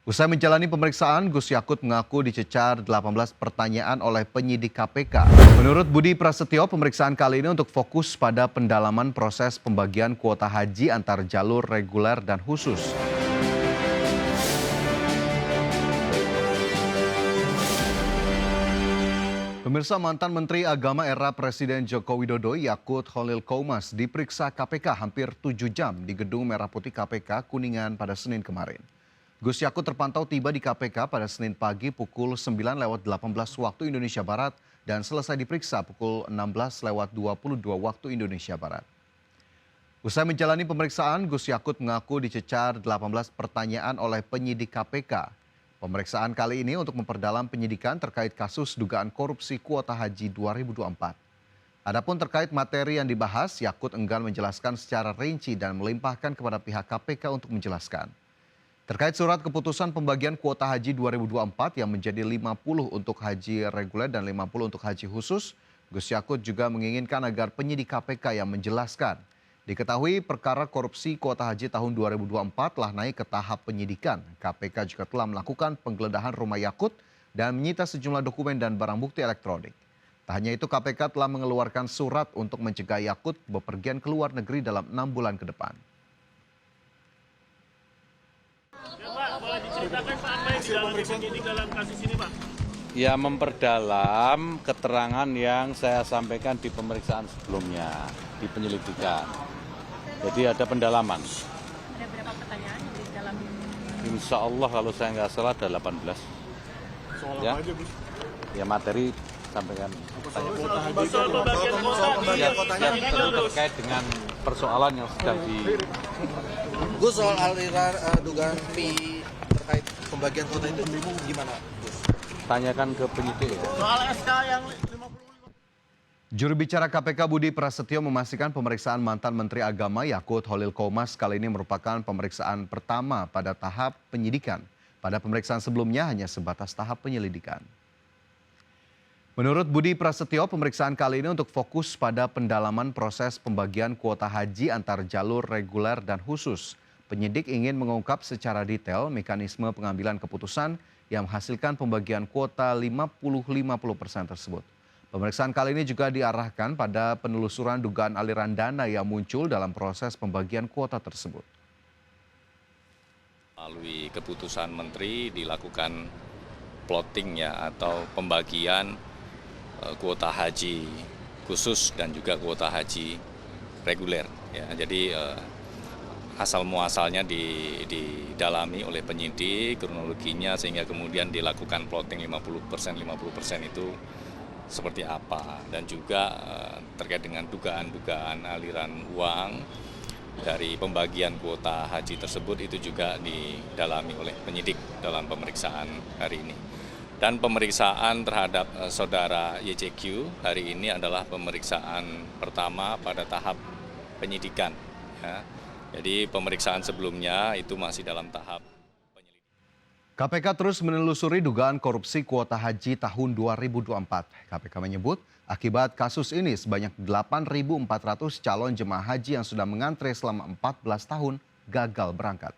Usai menjalani pemeriksaan, Gus Yakut mengaku dicecar 18 pertanyaan oleh penyidik KPK. Menurut Budi Prasetyo, pemeriksaan kali ini untuk fokus pada pendalaman proses pembagian kuota haji antar jalur reguler dan khusus. Pemirsa, mantan Menteri Agama era Presiden Joko Widodo, Yakut Khalil Qoumas, diperiksa KPK hampir 7 jam di Gedung Merah Putih KPK Kuningan pada Senin kemarin. Gus Yakut terpantau tiba di KPK pada Senin pagi pukul 9:18 waktu Indonesia Barat dan selesai diperiksa pukul 16:22 waktu Indonesia Barat. Usai menjalani pemeriksaan, Gus Yakut mengaku dicecar 18 pertanyaan oleh penyidik KPK. Pemeriksaan kali ini untuk memperdalam penyidikan terkait kasus dugaan korupsi kuota haji 2024. Adapun terkait materi yang dibahas, Yakut enggan menjelaskan secara rinci dan melimpahkan kepada pihak KPK untuk menjelaskan. Terkait surat keputusan pembagian kuota haji 2024 yang menjadi 50 untuk haji reguler dan 50 untuk haji khusus, Gus Yakut juga menginginkan agar penyidik KPK yang menjelaskan. Diketahui perkara korupsi kuota haji tahun 2024 telah naik ke tahap penyidikan. KPK juga telah melakukan penggeledahan rumah Yakut dan menyita sejumlah dokumen dan barang bukti elektronik. Tak hanya itu, KPK telah mengeluarkan surat untuk mencegah Yakut bepergian ke luar negeri dalam 6 bulan ke depan. Boleh diceritakan Pak apa yang didalami penyidik dalam kasus ini Pak? Ya, memperdalam keterangan yang saya sampaikan di pemeriksaan sebelumnya, di penyelidikan. Jadi ada pendalaman. Ada berapa pertanyaan yang didalami? Insya Allah kalau saya nggak salah ada 18. Soal Ya. apa aja Bu? Ya materi sampaikan. Soal pembagian kuota Ya, tentu terkait dengan persoalan yang sedang di... Gus, soal aliran dugaan fee terkait pembagian kuota itu gimana, Gus? Tanyakan ke penyidik. Soal SK yang 55. Juru bicara KPK Budi Prasetyo memastikan pemeriksaan mantan Menteri Agama Yakut Khalil Qoumas kali ini merupakan pemeriksaan pertama pada tahap penyidikan. Pada pemeriksaan sebelumnya hanya sebatas tahap penyelidikan. Menurut Budi Prasetyo, pemeriksaan kali ini untuk fokus pada pendalaman proses pembagian kuota haji antar jalur reguler dan khusus. Penyidik ingin mengungkap secara detail mekanisme pengambilan keputusan yang menghasilkan pembagian kuota 50-50% tersebut. Pemeriksaan kali ini juga diarahkan pada penelusuran dugaan aliran dana yang muncul dalam proses pembagian kuota tersebut. Melalui keputusan Menteri dilakukan plotting ya atau pembagian kuota haji khusus dan juga kuota haji reguler. Ya, jadi asal muasalnya didalami oleh penyidik kronologinya sehingga kemudian dilakukan plotting 50% itu seperti apa, dan juga terkait dengan dugaan aliran uang dari pembagian kuota haji tersebut itu juga didalami oleh penyidik dalam pemeriksaan hari ini. Dan pemeriksaan terhadap saudara YCQ hari ini adalah pemeriksaan pertama pada tahap penyidikan. Ya. Jadi pemeriksaan sebelumnya itu masih dalam tahap penyelidikan. KPK terus menelusuri dugaan korupsi kuota haji tahun 2024. KPK menyebut akibat kasus ini sebanyak 8.400 calon jemaah haji yang sudah mengantre selama 14 tahun gagal berangkat.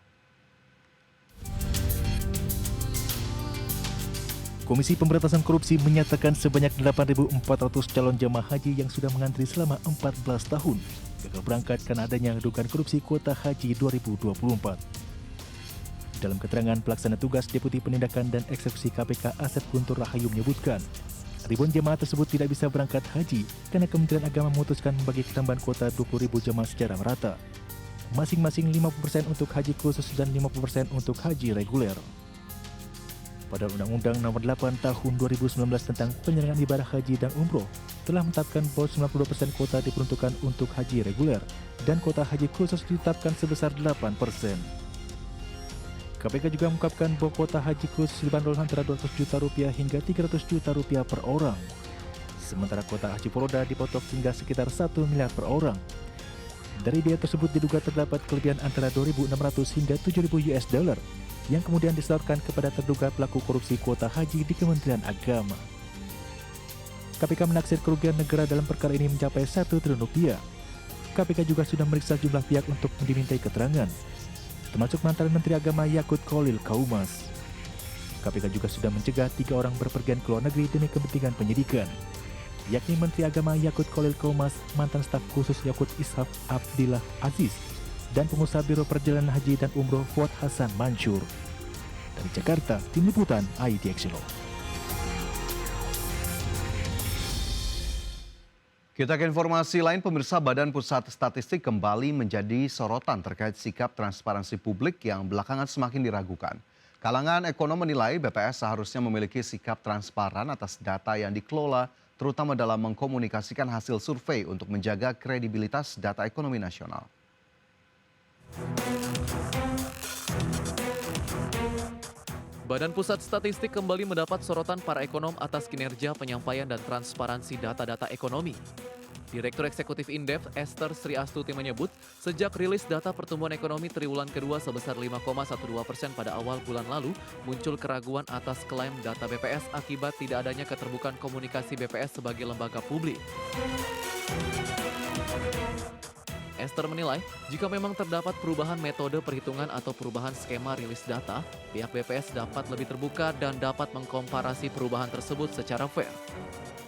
Komisi Pemberantasan Korupsi menyatakan sebanyak 8.400 calon jemaah haji yang sudah mengantri selama 14 tahun gagal berangkat karena adanya dugaan korupsi kuota haji 2024. Dalam keterangan pelaksana tugas Deputi Penindakan dan Eksekusi KPK Asep Guntur Rahayu menyebutkan, ribuan jemaah tersebut tidak bisa berangkat haji karena Kementerian Agama memutuskan membagi tambahan kuota 20.000 jemaah secara merata. Masing-masing 50% untuk haji khusus dan 50% untuk haji reguler. Pada Undang-Undang Nomor 8 Tahun 2019 tentang penyelenggaraan ibadah haji dan umroh telah menetapkan bahwa 92% kuota diperuntukkan untuk haji reguler dan kuota haji khusus ditetapkan sebesar 8%. KPK juga mengungkapkan bahwa kuota haji khusus dibanderol antara Rp200 juta hingga Rp300 juta per orang. Sementara kuota haji forodha dipotok hingga sekitar 1 miliar per orang. Dari biaya tersebut diduga terdapat kelebihan antara 2.600 hingga 7.000 US dollar yang kemudian disetorkan kepada terduga pelaku korupsi kuota haji di Kementerian Agama. KPK menaksir kerugian negara dalam perkara ini mencapai Rp1 triliun. KPK juga sudah memeriksa jumlah pihak untuk dimintai keterangan, termasuk mantan Menteri Agama Yakut Khalil Qoumas. KPK juga sudah mencegah 3 orang berpergian ke luar negeri demi kepentingan penyidikan, yakni Menteri Agama Yakut Khalil Qomas, mantan staf khusus Yakut Ishak Abdillah Aziz, dan pengusaha Biro Perjalanan Haji dan Umroh Fuad Hasan Mansur. Dari Jakarta, Tim Liputan IDX Channel. Kita ke informasi lain, pemirsa. Badan Pusat Statistik kembali menjadi sorotan terkait sikap transparansi publik yang belakangan semakin diragukan. Kalangan ekonom menilai BPS seharusnya memiliki sikap transparan atas data yang dikelola, terutama dalam mengkomunikasikan hasil survei untuk menjaga kredibilitas data ekonomi nasional. Badan Pusat Statistik kembali mendapat sorotan para ekonom atas kinerja penyampaian dan transparansi data-data ekonomi. Direktur Eksekutif Indef, Esther Sri Astuti menyebut, sejak rilis data pertumbuhan ekonomi triwulan kedua sebesar 5,12% pada awal bulan lalu, muncul keraguan atas klaim data BPS akibat tidak adanya keterbukaan komunikasi BPS sebagai lembaga publik. Esther menilai, jika memang terdapat perubahan metode perhitungan atau perubahan skema rilis data, pihak BPS dapat lebih terbuka dan dapat mengkomparasi perubahan tersebut secara fair.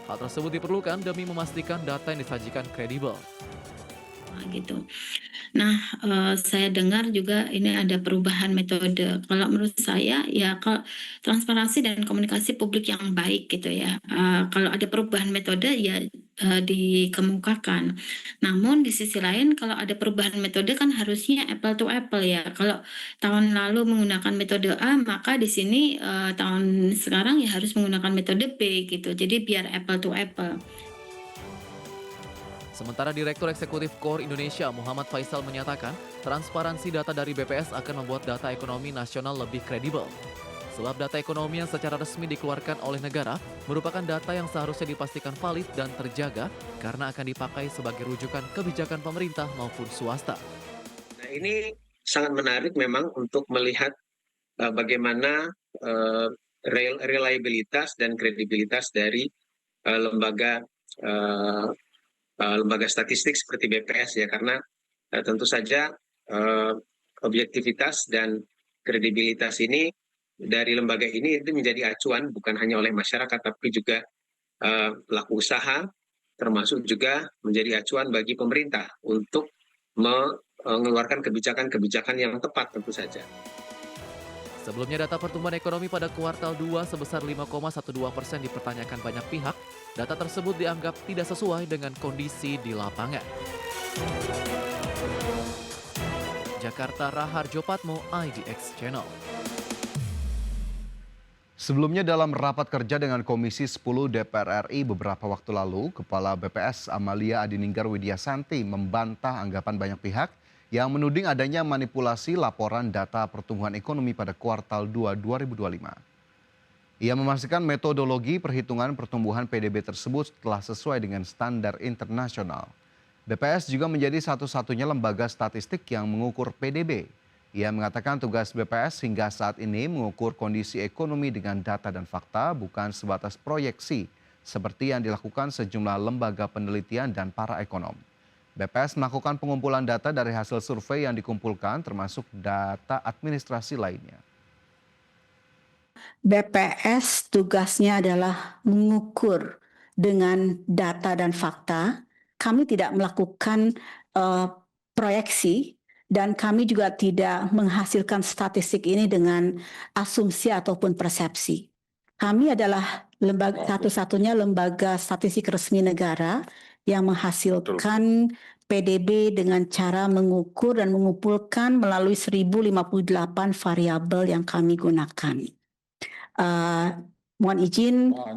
Hal tersebut diperlukan demi memastikan data yang disajikan kredibel. Gitu. Nah, saya dengar juga ini ada perubahan metode. Kalau menurut saya, ya kalau transparansi dan komunikasi publik yang baik gitu ya. Kalau ada perubahan metode ya dikemukakan. Namun di sisi lain, kalau ada perubahan metode kan harusnya apple to apple ya. Kalau tahun lalu menggunakan metode A, maka di sini tahun sekarang ya harus menggunakan metode B gitu. Jadi biar apple to apple. Sementara Direktur Eksekutif KOR Indonesia Muhammad Faisal menyatakan, transparansi data dari BPS akan membuat data ekonomi nasional lebih kredibel. Sebab data ekonomi yang secara resmi dikeluarkan oleh negara merupakan data yang seharusnya dipastikan valid dan terjaga karena akan dipakai sebagai rujukan kebijakan pemerintah maupun swasta. Nah, ini sangat menarik memang untuk melihat bagaimana reliabilitas dan kredibilitas dari lembaga statistik seperti BPS ya, karena tentu saja objektivitas dan kredibilitas ini dari lembaga ini itu menjadi acuan bukan hanya oleh masyarakat tapi juga pelaku usaha, termasuk juga menjadi acuan bagi pemerintah untuk mengeluarkan kebijakan-kebijakan yang tepat tentu saja. Sebelumnya data pertumbuhan ekonomi pada kuartal 2 sebesar 5,12% dipertanyakan banyak pihak. Data tersebut dianggap tidak sesuai dengan kondisi di lapangan. Jakarta, Raharjo Patmo, IDX Channel. Sebelumnya dalam rapat kerja dengan Komisi 10 DPR RI beberapa waktu lalu, Kepala BPS Amalia Adininggar Widyasanti membantah anggapan banyak pihak yang menuding adanya manipulasi laporan data pertumbuhan ekonomi pada kuartal 2 2025. Ia memastikan metodologi perhitungan pertumbuhan PDB tersebut telah sesuai dengan standar internasional. BPS juga menjadi satu-satunya lembaga statistik yang mengukur PDB. Ia mengatakan tugas BPS hingga saat ini mengukur kondisi ekonomi dengan data dan fakta, bukan sebatas proyeksi, seperti yang dilakukan sejumlah lembaga penelitian dan para ekonom. BPS melakukan pengumpulan data dari hasil survei yang dikumpulkan, termasuk data administrasi lainnya. BPS tugasnya adalah mengukur dengan data dan fakta. Kami tidak melakukan proyeksi dan kami juga tidak menghasilkan statistik ini dengan asumsi ataupun persepsi. Kami adalah satu-satunya lembaga statistik resmi negara yang menghasilkan PDB dengan cara mengukur dan mengumpulkan melalui 1058 variabel yang kami gunakan. Mohon izin,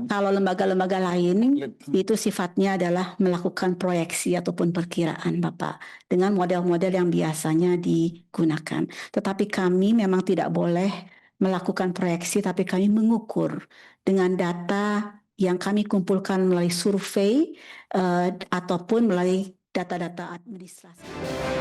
kalau lembaga-lembaga lain itu sifatnya adalah melakukan proyeksi ataupun perkiraan, Bapak, dengan model-model yang biasanya digunakan. Tetapi kami memang tidak boleh melakukan proyeksi, tapi kami mengukur dengan data yang kami kumpulkan melalui survei ataupun melalui data-data administrasi.